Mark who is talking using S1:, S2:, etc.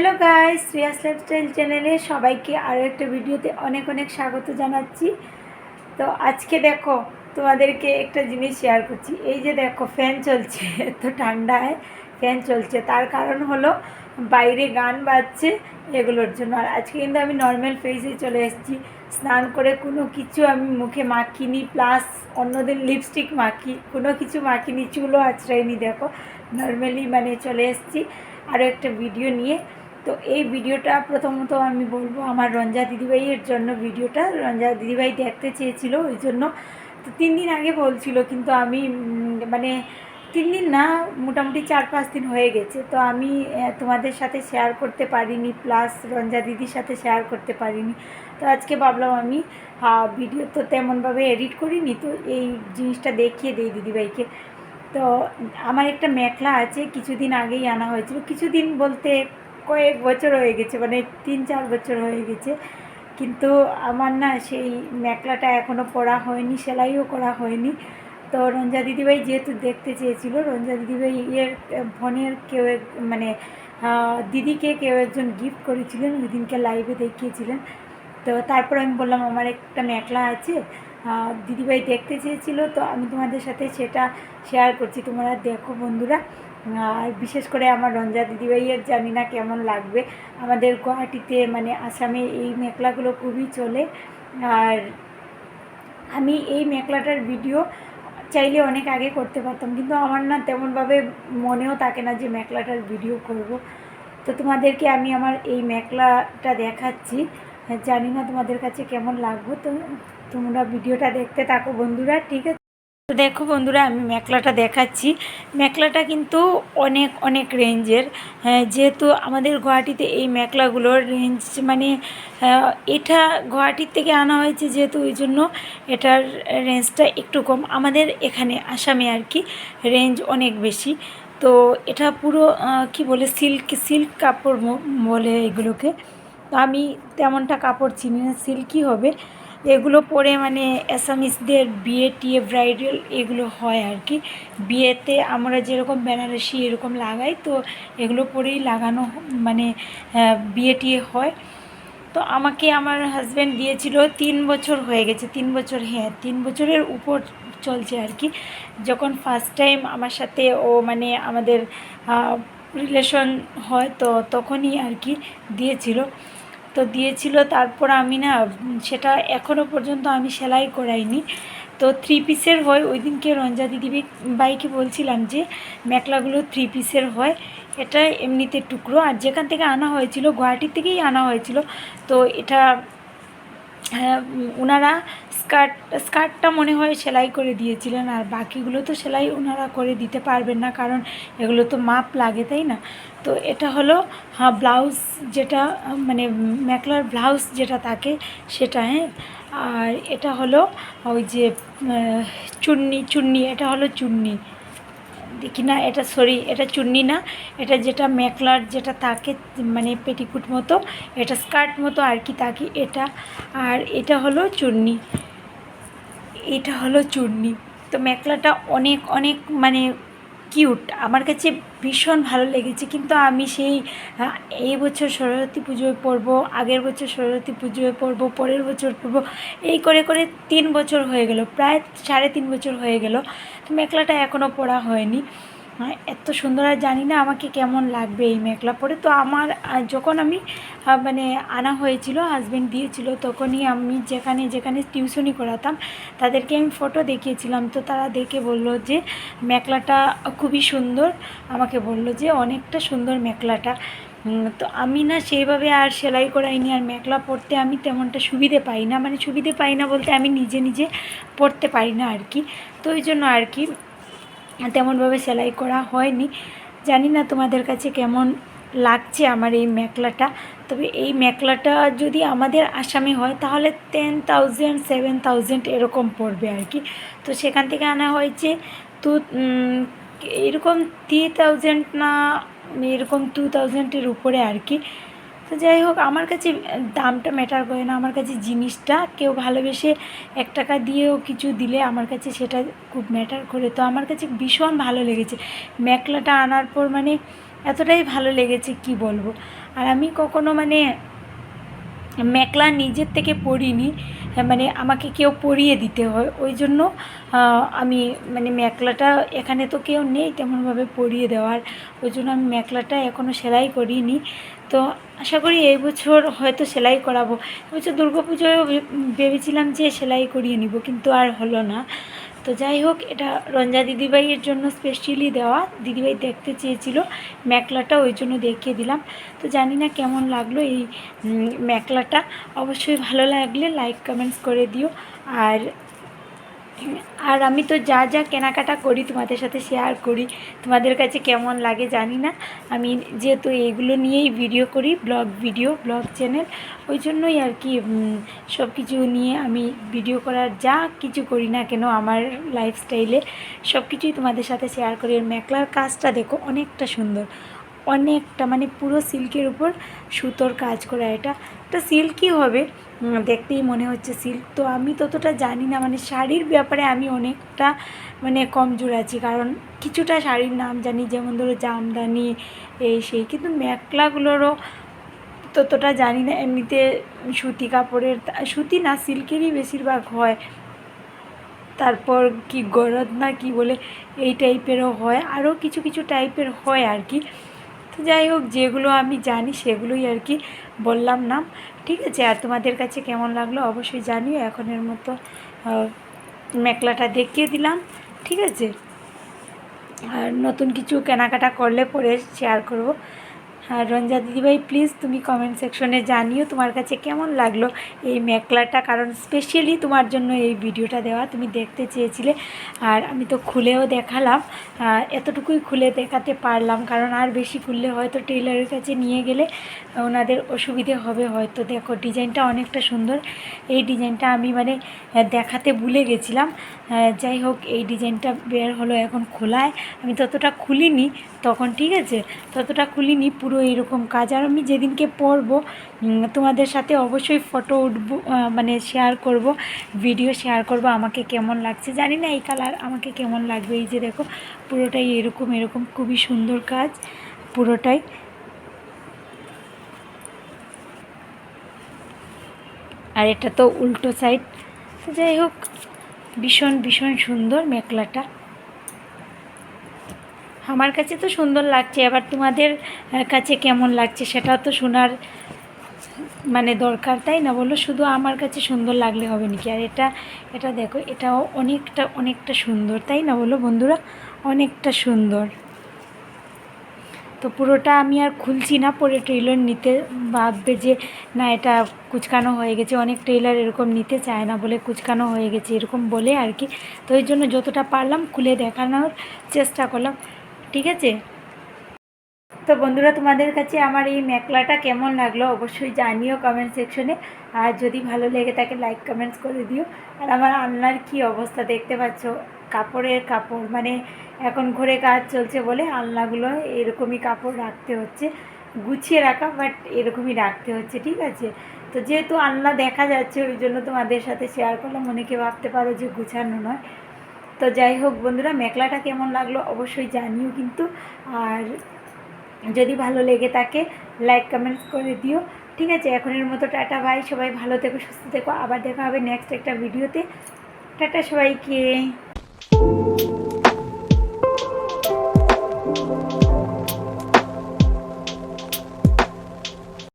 S1: Hello guys, Shreyas lifestyle চ্যানেলে সবাইকে আরও একটা ভিডিওতে অনেক অনেক স্বাগত জানাচ্ছি। তো আজকে দেখো তোমাদেরকে একটা জিনিস শেয়ার করছি। এই যে দেখো ফ্যান চলছে, তো ঠান্ডায় ফ্যান চলছে, তার কারণ হলো বাইরে গান বাজছে এগুলোর জন্য। আর আজকে কিন্তু আমি নর্মাল ফেসে চলে এসেছি, স্নান করে কোনো কিছু আমি মুখে মাখিনি, প্লাস অন্যদিন লিপস্টিক মাখি, কোনো কিছু মাখিনি, চুলও আঁচড়াইনি। দেখো নর্মালি মানে চলে এসেছি আরও একটা ভিডিও নিয়ে। তো এই ভিডিওটা প্রথমত আমি বলবো আমার রঞ্জা দিদিভাইয়ের জন্য। ভিডিওটা রঞ্জা দিদিভাই দেখতে চেয়েছিল, ওই জন্য। তো 3 দিন আগে বলছিল, কিন্তু আমি মানে 3 দিন না, মোটামুটি 4-5 দিন হয়ে গেছে। তো আমি তোমাদের সাথে শেয়ার করতে পারিনি, প্লাস রঞ্জা দিদির সাথে শেয়ার করতে পারিনি। তো আজকে ভাবলাম আমি ভিডিও তো তেমনভাবে এডিট করিনি, তো এই জিনিসটা দেখিয়ে দিই দিদিভাইকে। তো আমার একটা মেখলা আছে, কিছুদিন আগেই আনা হয়েছিল, কিছুদিন বলতে কয়েক বছর হয়ে গেছে, মানে 3-4 বছর হয়ে গেছে। কিন্তু আমার না সেই মেখলাটা এখনও পরা হয়নি, সেলাইও করা হয়নি। তো রঞ্জা দিদিভাই যেহেতু দেখতে চেয়েছিল, রঞ্জা দিদিভাই বোনের কেউ মানে দিদিকে কেউ একজন গিফট করেছিলেন, ওই দিনকে লাইভে দেখিয়েছিলেন। তো তারপর আমি বললাম আমার একটা মেখলা আছে, দিদিভাই দেখতে চেয়েছিল, তো আমি তোমাদের সাথে সেটা শেয়ার করছি। তোমরা দেখো বন্ধুরা। আর বিশেষ করে আমার রঞ্জা দিদিভাইয়ের জানি না কেমন লাগবে। আমাদের গুয়াহাটিতে মানে আসামে এই মেখলাগুলো খুবই চলে। আর আমি এই মেখলাটার ভিডিও চাইলে অনেক আগে করতে পারতাম, কিন্তু আমার না তেমনভাবে মনেও থাকে না যে মেখলাটার ভিডিও করব। তো তোমাদেরকে আমি আমার এই মেখলাটা দেখাচ্ছি, জানি না তোমাদের কাছে কেমন লাগবে। তো তোমরা ভিডিওটা দেখতে থাকো বন্ধুরা, ঠিক আছে? তো দেখো বন্ধুরা, আমি মেখলাটা দেখাচ্ছি। মেখলাটা কিন্তু অনেক অনেক রেঞ্জের। যেহেতু আমাদের গুয়াহাটিতে এই মেখলাগুলোর রেঞ্জ মানে এটা গুয়াহাটির থেকে আনা হয়েছে, যেহেতু ওই জন্য এটার রেঞ্জটা একটু কম। আমাদের এখানে আসামে আর কি রেঞ্জ অনেক বেশি। তো এটা পুরো কি বলে, সিল্ক কাপড় বলে এগুলোকে। তো আমি তেমনটা কাপড় চিনি না, সিল্কই হবে এগুলো পরে। মানে অ্যাসামিসদের বিয়ে টিয়ে ব্রাইডাল এগুলো হয় আর কি। বিয়েতে আমরা যেরকম বেনারসি এরকম লাগাই, তো এগুলো পরেই লাগানো মানে বিয়ে টিয়ে হয়। তো আমাকে আমার হাজব্যান্ড দিয়েছিল, 3 বছর হয়ে গেছে, 3 বছর, হ্যাঁ 3 বছরের উপর চলছে আর কি। যখন ফার্স্ট টাইম আমার সাথে ও মানে আমাদের রিলেশন হয়, তো তখনই আর কি দিয়েছিল। তো দিয়েছিল, তারপর আমি না সেটা এখনও পর্যন্ত আমি সেলাই করাইনি। তো 3 পিসের হয়। ওই দিনকে রঞ্জা দিদি বাইকে বলছিলাম যে মেখলাগুলো 3 পিসের হয়, এটা এমনিতে টুকরো। আর যেখান থেকে আনা হয়েছিল গুয়াহাটির থেকেই আনা হয়েছিল। তো এটা ওনারা স্কার্টটা মনে হয় সেলাই করে দিয়েছিলেন, আর বাকিগুলো তো সেলাই ওনারা করে দিতে পারবেন না, কারণ এগুলো তো মাপ লাগে, তাই না? তো এটা হলো ব্লাউজ, যেটা মানে মেখলার ব্লাউজ যেটা থাকে সেটা, হ্যাঁ। আর এটা হলো ওই যে চুন্নি, এটা হলো চুন্নি। দেখি না, এটা সরি, এটা চুন্নি না, এটা যেটা মেখলার যেটা থাকে মানে পেটিকুট মতো, এটা স্কার্ট মতো আর কি থাকে এটা। আর এটা হলো চুন্নি, এটা হলো চুন্নি। তো মেখলাটা অনেক অনেক মানে কিউট, আমার কাছে ভীষণ ভালো লেগেছে। কিন্তু আমি সেই এই বছর সরস্বতী পুজোয় পরবো, আগের বছর সরস্বতী পুজোয় পরবো, পরের বছর পরবো, এই করে করে 3 বছর হয়ে গেল, প্রায় 3.5 বছর হয়ে গেল। তো মেখলাটা এখনও পরা হয়নি। এত সুন্দর, আর জানি না আমাকে কেমন লাগবে এই মেখলা পরে। তো আমার যখন আমি মানে আনা হয়েছিল, হাজব্যান্ড দিয়েছিল, তখনই আমি যেখানে যেখানে টিউশনি করাতাম তাদেরকে আমি ফটো দেখিয়েছিলাম। তো তারা দেখে বললো যে মেখলাটা খুবই সুন্দর, আমাকে বললো যে অনেকটা সুন্দর মেখলাটা। তো আমি না সেইভাবে আর সেলাই করাইনি, আর মেখলা পরতে আমি তেমনটা সুবিধে পাই না, মানে সুবিধে পাই না বলতে আমি নিজে নিজে পরতে পারি না আর কি। তো ওই জন্য আর কি তেমনভাবে সেলাই করা হয়নি। জানি না তোমাদের কাছে কেমন লাগছে আমার এই মেখলাটা। তবে এই মেখলাটা যদি আমাদের আসামে হয় তাহলে 10,000 7,000 এরকম পড়বে আর কি। তো সেখান থেকে আনা হয়েছে, তো এরকম 3,000 না, এরকম 2,000-এর উপরে আর কি। তো যাই হোক, আমার কাছে দামটা ম্যাটার করে না, আমার কাছে জিনিসটা কেউ ভালোবেসে 1 টাকা দিয়েও কিছু দিলে আমার কাছে সেটা খুব ম্যাটার করে। তো আমার কাছে ভীষণ ভালো লেগেছে মেখলাটা আনার পর, মানে এতটাই ভালো লেগেছে কি বলবো। আর আমি কখনো মানে মেখলা নিজের থেকে পরিনি, মানে আমাকে কেউ পরিয়ে দিতে হয়, ওই জন্য আমি মানে মেখলাটা এখানে তো কেউ নেই তেমনভাবে পরিয়ে দেওয়ার, ওই জন্য আমি মেখলাটা এখনও সেলাই করিনি। তো আশা করি এই বছর হয়তো সেলাই করাবো। এবছর দুর্গাপুজোয় ভেবেছিলাম যে সেলাই করিয়ে নিব, কিন্তু আর হলো না। তো যাই হোক, এটা রঞ্জা দিদিভাইয়ের জন্য স্পেশালি দেওয়া, দিদিভাই দেখতে চেয়েছিল মেখলাটা, ওই জন্য দেখিয়ে দিলাম। তো জানি না কেমন লাগলো এই মেখলাটা, অবশ্যই ভালো লাগলে লাইক কমেন্টস করে দিও। আর আর আমি তো যা যা কেনাকাটা করি তোমাদের সাথে শেয়ার করি, তোমাদের কাছে কেমন লাগে জানি না। আমি যেহেতু এইগুলো নিয়েই ভিডিও করি, ব্লগ চ্যানেল, ওই জন্যই আর কি সব কিছু নিয়ে আমি ভিডিও করার যা কিছু করি না কেন আমার লাইফস্টাইলে সব কিছুই তোমাদের সাথে শেয়ার করি। আর মেখলার কাজটা দেখো অনেকটা সুন্দর, অনেকটা মানে পুরো সিল্কের উপর সুতোর কাজ করা, এটা সিল্কই হবে, দেখতেই মনে হচ্ছে সিল্ক। তো আমি ততটা জানি না, মানে শাড়ির ব্যাপারে আমি অনেকটা মানে কমজোর আছি, কারণ কিছুটা শাড়ির নাম জানি, যেমন ধরো জামদানি এই সেই, কিন্তু মেখলাগুলোরও ততটা জানি না। এমনিতে সুতি কাপড়ের, সুতি না সিল্কেরই বেশিরভাগ হয়, তারপর কি গরদ না কি বলে এই টাইপেরও হয়, আরও কিছু কিছু টাইপের হয় আর কি। তো যাই হোক, যেগুলো আমি জানি সেগুলোই আর কি বললাম না, ঠিক আছে। আর তোমাদের কাছে কেমন লাগলো অবশ্যই জানিও। এখনের মতো মেখলাটা দেখিয়ে দিলাম, ঠিক আছে। আর নতুন কিছু কেনাকাটা করলে পরে শেয়ার করব। আর রঞ্জা দিদিভাই প্লিজ তুমি কমেন্ট সেকশনে জানিও তোমার কাছে কেমন লাগলো এই মেখলাটা, কারণ স্পেশালি তোমার জন্য এই ভিডিওটা দেওয়া, তুমি দেখতে চেয়েছিলে। আর আমি তো খুলেও দেখালাম, এতটুকুই খুলে দেখাতে পারলাম, কারণ আর বেশি খুললে হয়তো টেইলারের কাছে নিয়ে গেলে ওনাদের অসুবিধে হবে হয়তো। দেখো ডিজাইনটা অনেকটা সুন্দর, এই ডিজাইনটা আমি মানে দেখাতে ভুলে গেছিলাম। যাই হোক, এই ডিজাইনটা বের হলো এখন খোলায়, আমি ততটা খুলিনি তখন, ঠিক আছে, ততটা খুলিনি। পুরো এরকম কাজ, আর আমি যেদিনকে পরবো তোমাদের সাথে অবশ্যই ফটো উঠবো, মানে শেয়ার করব, ভিডিও শেয়ার করব আমাকে কেমন লাগছে। জানি না এই কালার আমাকে কেমন লাগবে। এই যে দেখো পুরোটাই এরকম খুবই সুন্দর কাজ পুরোটাই। আর এটা তো উল্টো সাইড। যাই হোক, ভীষণ সুন্দর মেখলাটা, আমার কাছে তো সুন্দর লাগছে। এবার তোমাদের কাছে কেমন লাগছে সেটা তো শোনার মানে দরকার, তাই না বলো? শুধু আমার কাছে সুন্দর লাগলে হবে নাকি? আর এটা দেখো, এটাও অনেকটা সুন্দর, তাই না বলো বন্ধুরা? অনেকটা সুন্দর। তো পুরোটা আমি আর খুলছি না, পরে টেইলর নিতে ভাববে যে না এটা কুচকানো হয়ে গেছে, অনেক টেইলর এরকম নিতে চায় না, বলে কুচকানো হয়ে গেছে এরকম বলে আর কি। তো ওই জন্য যতটা পারলাম খুলে দেখানোর চেষ্টা করলাম, ঠিক আছে। তো বন্ধুরা, তোমাদের কাছে আমার এই মেখলাটা কেমন লাগলো অবশ্যই জানিও কমেন্ট সেকশনে। আর যদি ভালো লেগে থাকে লাইক কমেন্টস করে দিও। আর আমার আলনার কি অবস্থা দেখতে পাচ্ছ, কাপড়ের কাপড়, মানে এখন ঘরে কাজ চলছে বলে আলনাগুলো এরকমই কাপড় রাখতে হচ্ছে, গুছিয়ে রাখা, বাট এরকমই রাখতে হচ্ছে, ঠিক আছে। তো যেহেতু আলনা দেখা যাচ্ছে ওই জন্য তোমাদের সাথে শেয়ার করলাম, অনেকে ভাবতে পারো যে গুছানো নয়। তো যাই হোক বন্ধুরা, মেখলাটা কেমন লাগলো অবশ্যই জানিও কিন্তু। আর যদি ভালো লেগে থাকে লাইক কমেন্টস করে দিও, ঠিক আছে। এখনের মতো টাটা বাই, সবাই ভালো থেকো, সুস্থ থেকো, আবার দেখা হবে নেক্সট একটা ভিডিওতে। টাটা সবাইকে।